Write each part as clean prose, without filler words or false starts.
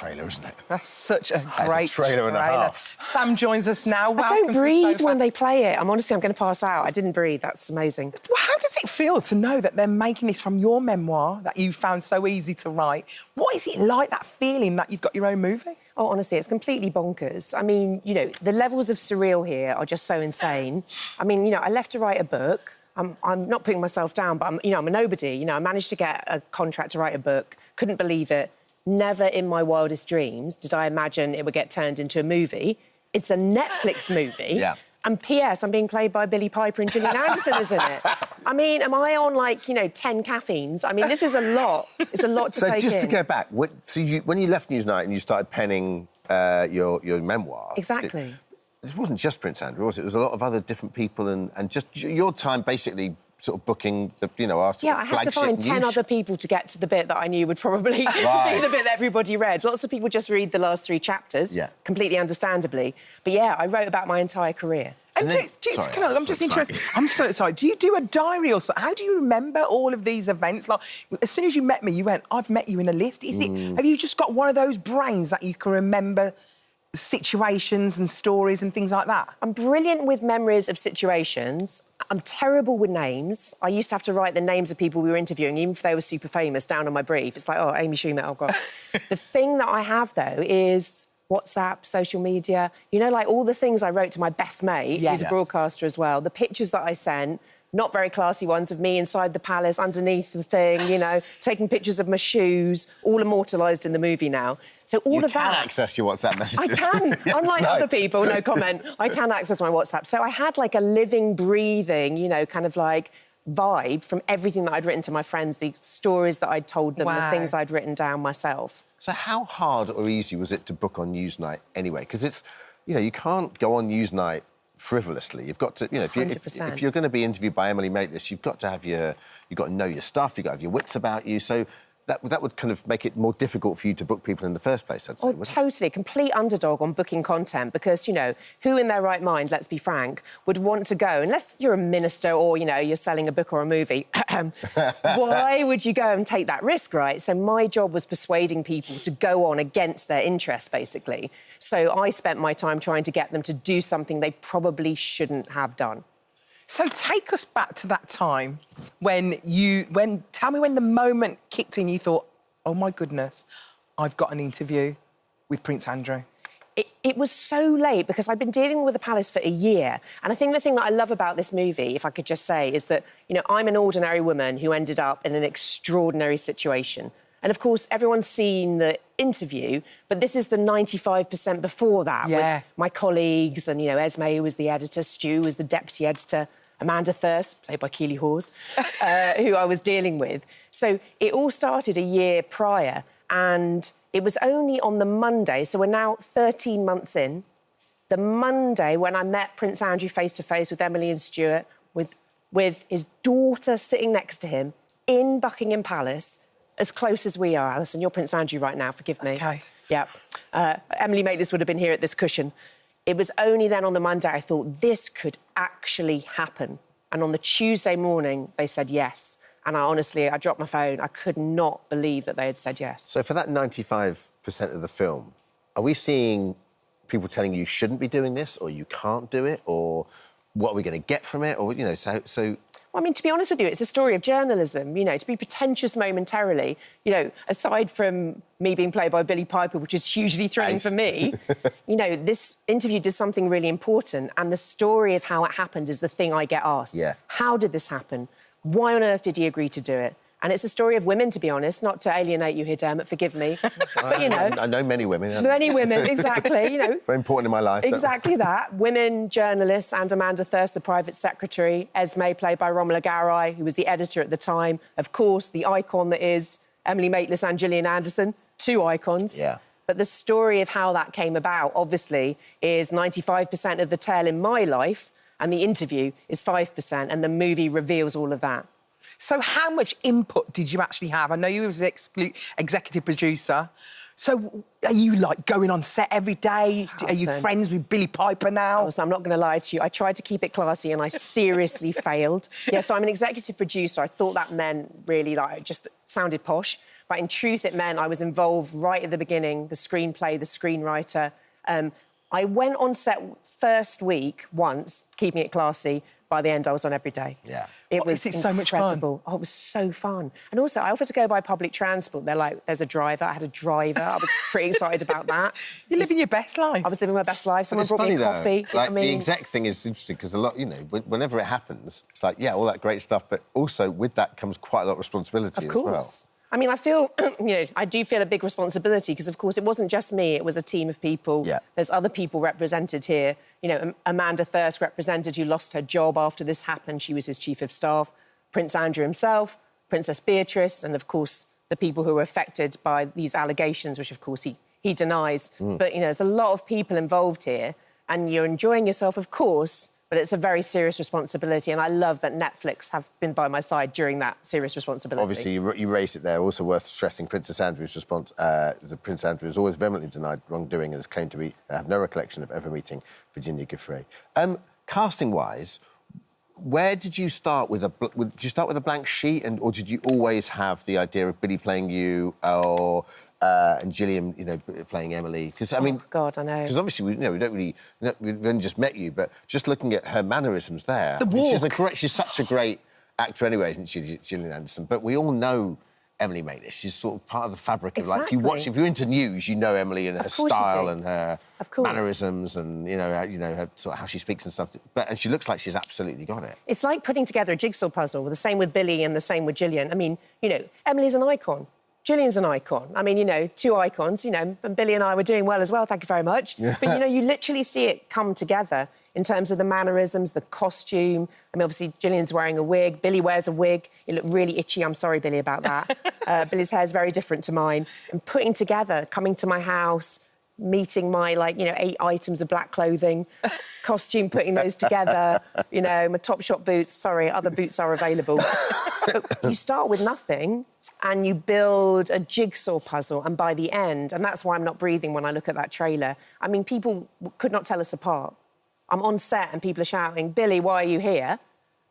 trailer, isn't it? That's such a great trailer and a half. Sam joins us now. I don't breathe when they play it. I'm going to pass out. I didn't breathe. That's amazing. Well, how does it feel to know that they're making this from your memoir that you found so easy to write? What is it like, that feeling that you've got your own movie? Oh, honestly, it's completely bonkers. I mean, you know, the levels of surreal here are just so insane. I mean, you know, I left to write a book. I'm not putting myself down, but I'm a nobody. You know, I managed to get a contract to write a book. Couldn't believe it. Never in my wildest dreams did I imagine it would get turned into a movie. It's a Netflix movie. Yeah. And P.S., I'm being played by Billy Piper and Gillian Anderson, isn't it? I mean, am I on, like, you know, 10 caffeines? I mean, this is a lot. It's a lot to take in. So just to go back, when you left Newsnight and you started penning your memoir... Exactly. This wasn't just Prince Andrew, was it? It was a lot of other different people and just your time basically sort of booking the, you know, our sort of flagship. Yeah, I had to find 10 other people to get to the bit that I knew would probably be the bit that everybody read. Lots of people just read the last 3 chapters, completely understandably. But, yeah, I wrote about my entire career. And I'm just interested. I'm so sorry. Do you do a diary or something? How do you remember all of these events? Like, as soon as you met me, you went, "I've met you in a lift." Is it? Have you just got one of those brains that you can remember situations and stories and things like that? I'm brilliant with memories of situations. I'm terrible with names. I used to have to write the names of people we were interviewing, even if they were super famous, down on my brief. It's like, oh, Amy Schumer, oh, God. The thing that I have, though, is WhatsApp, social media, you know, like all the things I wrote to my best mate, who's a broadcaster as well, the pictures that I sent, not very classy ones of me inside the palace, underneath the thing, you know, taking pictures of my shoes, all immortalised in the movie now. So all of that... You can access your WhatsApp messages. I can. Unlike other people, no comment, I can access my WhatsApp. So I had, like, a living, breathing, you know, kind of, like, vibe from everything that I'd written to my friends, the stories that I'd told them, the things I'd written down myself. So how hard or easy was it to book on Newsnight anyway? Because it's, you know, you can't go on Newsnight frivolously. You've got to, you know, if you're going to be interviewed by Emily Maitlis, you've got to know your stuff, you've got to have your wits about you. So that would kind of make it more difficult for you to book people in the first place, I'd say. Oh, totally. Complete underdog on booking content because, you know, who in their right mind, let's be frank, would want to go, unless you're a minister or, you know, you're selling a book or a movie, why would you go and take that risk, right? So my job was persuading people to go on against their interests, basically. So I spent my time trying to get them to do something they probably shouldn't have done. So take us back to that time tell me when the moment kicked in, you thought, oh, my goodness, I've got an interview with Prince Andrew. It was so late because I'd been dealing with the palace for a year. And I think the thing that I love about this movie, if I could just say, is that, you know, I'm an ordinary woman who ended up in an extraordinary situation. And, of course, everyone's seen the interview, but this is the 95% before that with my colleagues and, you know, Esme, who was the editor, Stu was the deputy editor, Amanda Thirst, played by Keely Hawes, who I was dealing with. So it all started a year prior, and it was only on the Monday, so we're now 13 months in, the Monday when I met Prince Andrew face-to-face with Emily and Stuart, with his daughter sitting next to him in Buckingham Palace, as close as we are, Alison. You're Prince Andrew right now, forgive me. OK. Yeah. Emily Maitlis would have been here at this cushion. It was only then on the Monday I thought this could actually happen. And on the Tuesday morning, they said yes. And I dropped my phone. I could not believe that they had said yes. So for that 95% of the film, are we seeing people telling you shouldn't be doing this or you can't do it or what are we going to get from it? Or, you know, so... Well, I mean, to be honest with you, it's a story of journalism, you know, to be pretentious momentarily, you know, aside from me being played by Billy Piper, which is hugely thrilling for me, you know, this interview did something really important and the story of how it happened is the thing I get asked. Yeah. How did this happen? Why on earth did he agree to do it? And it's a story of women, to be honest, not to alienate you here, Dermot, forgive me. But, you know... I know many women. Many women, exactly, you know. Very important in my life. Exactly that. Women journalists and Amanda Thirst, the private secretary, Esme, played by Romola Garai, who was the editor at the time. Of course, the icon that is Emily Maitlis and Gillian Anderson, 2 icons. Yeah. But the story of how that came about, obviously, is 95% of the tale in my life, and the interview is 5%, and the movie reveals all of that. So how much input did you actually have? I know you was the executive producer. So are you, like, going on set every day? Are you friends with Billie Piper now? Listen, I'm not going to lie to you. I tried to keep it classy and I seriously failed. Yeah, so I'm an executive producer. I thought that meant really, like, just sounded posh. But in truth, it meant I was involved right at the beginning, the screenplay, the screenwriter. I went on set first week once, keeping it classy. By the end, I was on every day. Yeah. It was so much fun. Oh, it was so fun. And also, I offered to go by public transport. They're like, there's a driver. I had a driver. I was pretty excited about that. You're living your best life. I was living my best life. Someone brought me a coffee. Like, the exec thing is interesting because a lot, you know, whenever it happens, it's like, yeah, all that great stuff, but also with that comes quite a lot of responsibility as well. I mean, I feel, you know, I do feel a big responsibility because, of course, it wasn't just me. It was a team of people. Yeah. There's other people represented here. You know, Amanda Thirsk represented, who lost her job after this happened. She was his chief of staff. Prince Andrew himself, Princess Beatrice, and, of course, the people who were affected by these allegations, which, of course, he denies. But, you know, there's a lot of people involved here, and you're enjoying yourself, of course, but it's a very serious responsibility, and I love that Netflix have been by my side during that serious responsibility. Obviously, you raised it there. Also worth stressing, Princess Andrew's response. Prince Andrew has always vehemently denied wrongdoing and has claimed to have no recollection of ever meeting Virginia Giuffre. Casting-wise, where did you start with? Did you start with a blank sheet, or did you always have the idea of Billie playing you, or and Gillian, you know, playing Emily? Because I mean, God, I know. Because obviously, we've only just met you, but just looking at her mannerisms there, the walk. She's such a great actor anyway, isn't she, Gillian Anderson? But we all know Emily Maitlis. She's sort of part of the fabric of, like, if you're into news, you know Emily and her style and her mannerisms and, you know, her, sort of how she speaks and stuff. And she looks like she's absolutely got it. It's like putting together a jigsaw puzzle, the same with Billie and the same with Gillian. I mean, you know, Emily's an icon. Gillian's an icon. I mean, you know, two icons, you know, and Billie and I were doing well as well, thank you very much. But, you know, you literally see it come together in terms of the mannerisms, the costume. I mean, obviously, Gillian's wearing a wig. Billie wears a wig. You look really itchy. I'm sorry, Billie, about that. Billie's hair is very different to mine. And putting together, coming to my house, meeting my, like, you know, 8 items of black clothing, costume, putting those together, you know, my Topshop boots. Sorry, other boots are available. But you start with nothing and you build a jigsaw puzzle, and by the end, and that's why I'm not breathing when I look at that trailer, I mean, people could not tell us apart. I'm on set and people are shouting, Billie, why are you here?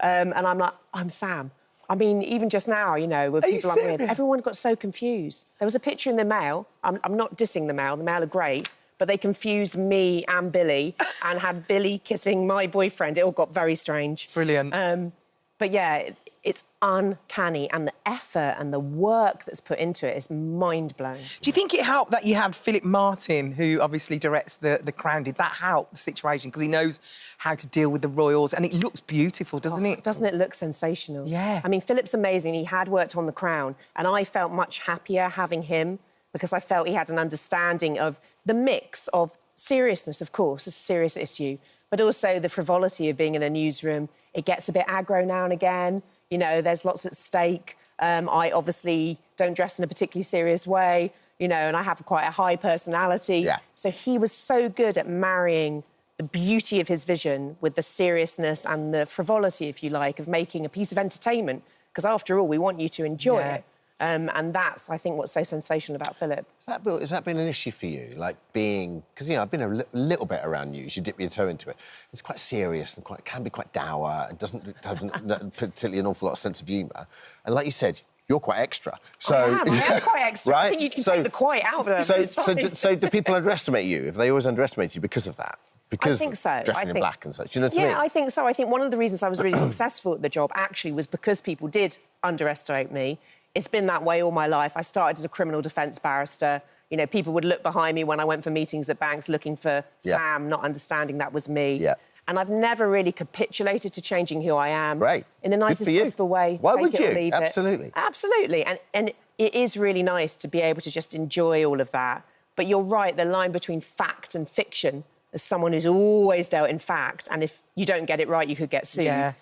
And I'm like, I'm Sam. I mean, even just now, you know, with people I'm with, everyone got so confused. There was a picture in the Mail. I'm not dissing the Mail are great, but they confused me and Billie and had Billie kissing my boyfriend. It all got very strange. Brilliant. But yeah, it's uncanny, and the effort and the work that's put into it is mind-blowing. Do you think it helped that you had Philip Martin, who obviously directs The Crown? Did that help the situation? Because he knows how to deal with the royals, and it looks beautiful, doesn't it? Doesn't it look sensational? Yeah. I mean, Philip's amazing. He had worked on The Crown, and I felt much happier having him because I felt he had an understanding of the mix of seriousness, of course, it's a serious issue, but also the frivolity of being in a newsroom. It gets a bit aggro now and again. You know, there's lots at stake. I obviously don't dress in a particularly serious way, you know, and I have quite a high personality. Yeah. So he was so good at marrying the beauty of his vision with the seriousness and the frivolity, if you like, of making a piece of entertainment. Because after all, we want you to enjoy it. And that's, I think, what's so sensational about Philip. Has that been an issue for you? Like being... Because, you know, I've been a little bit around news. You dip your toe into it. It's quite serious and can be quite dour and doesn't have particularly an awful lot of sense of humour. And like you said, you're quite extra. So I am quite extra. Right? I think you can take the quiet out of them. So do people underestimate you? Have they always underestimated you because of that? Because I think so. Dressing in black and such. Do you know what I mean? Yeah, I think so. I think one of the reasons I was really successful at the job actually was because people did underestimate me. It's been that way all my life. I started as a criminal defence barrister. You know, people would look behind me when I went for meetings at banks looking for Sam, not understanding that was me. Yeah. And I've never really capitulated to changing who I am. Right. In the nicest possible way. Why would you? Leave Absolutely. It. Absolutely. And it is really nice to be able to just enjoy all of that. But you're right, the line between fact and fiction, as someone who's always dealt in fact, and if you don't get it right, you could get sued. Yeah.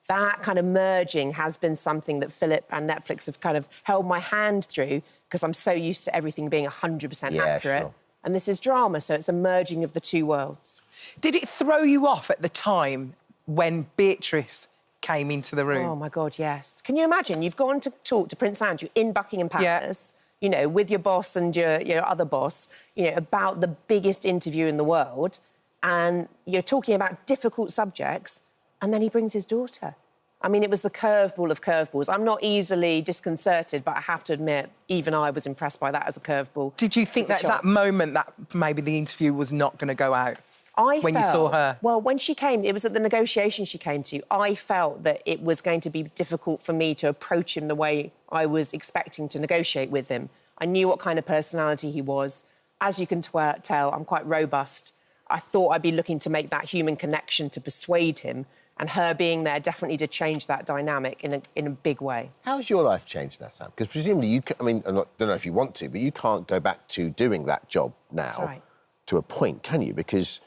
That kind of merging has been something that Philip and Netflix have kind of held my hand through because I'm so used to everything being 100% accurate. Sure. And this is drama, so it's a merging of the two worlds. Did it throw you off at the time when Beatrice came into the room? Oh, my God, yes. Can you imagine? You've gone to talk to Prince Andrew in Buckingham Palace. you know, with your boss and your other boss, you know, about the biggest interview in the world, and you're talking about difficult subjects, and then he brings his daughter. I mean, it was the curveball of curveballs. I'm not easily disconcerted, but I have to admit, even I was impressed by that as a curveball. Did you think at that moment that maybe the interview was not going to go out? When you saw her? Well, when she came, it was at the negotiation she came to, I felt that it was going to be difficult for me to approach him the way I was expecting to negotiate with him. I knew what kind of personality he was. As you can tell, I'm quite robust. I thought I'd be looking to make that human connection to persuade him, and her being there definitely did change that dynamic in a big way. How's your life changed now, Sam? Because presumably you... I mean, I don't know if you want to, but you can't go back to doing that job now. That's right. To a point, can you? Because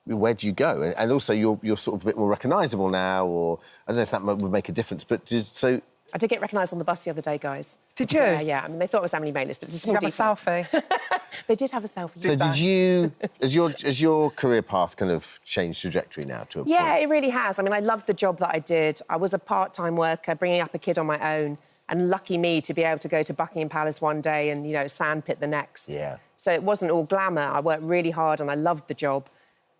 where do you go? And also, you're sort of a bit more recognisable now, or... I don't know if that would make a difference, but so... I did get recognised on the bus the other day, guys. Did you? Yeah. I mean, they thought it was Emily Maitlis, but it's a small detail. Did you have a selfie? They did have a selfie. So did you... Has your career path kind of changed trajectory now to a point? Yeah, it really has. I mean, I loved the job that I did. I was a part-time worker, bringing up a kid on my own, and lucky me to be able to go to Buckingham Palace one day and, you know, sandpit the next. Yeah. So it wasn't all glamour. I worked really hard and I loved the job.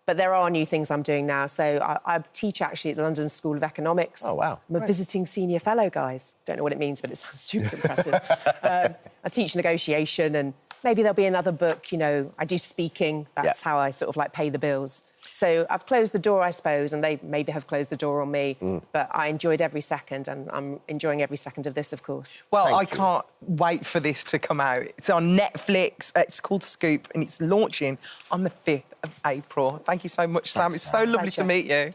But there are new things I'm doing now. So I teach, actually, at the London School of Economics. Oh, wow. I'm a visiting senior fellow, guys. Don't know what it means, but it sounds super impressive. I teach negotiation, and maybe there'll be another book, you know. I do speaking. That's how I sort of, like, pay the bills. So I've closed the door, I suppose, and they maybe have closed the door on me. But I enjoyed every second, and I'm enjoying every second of this, of course. Well, I can't wait for this to come out. It's on Netflix. It's called Scoop, and it's launching on the 5th of April. Thank you so much, Sam. It's so lovely to meet you.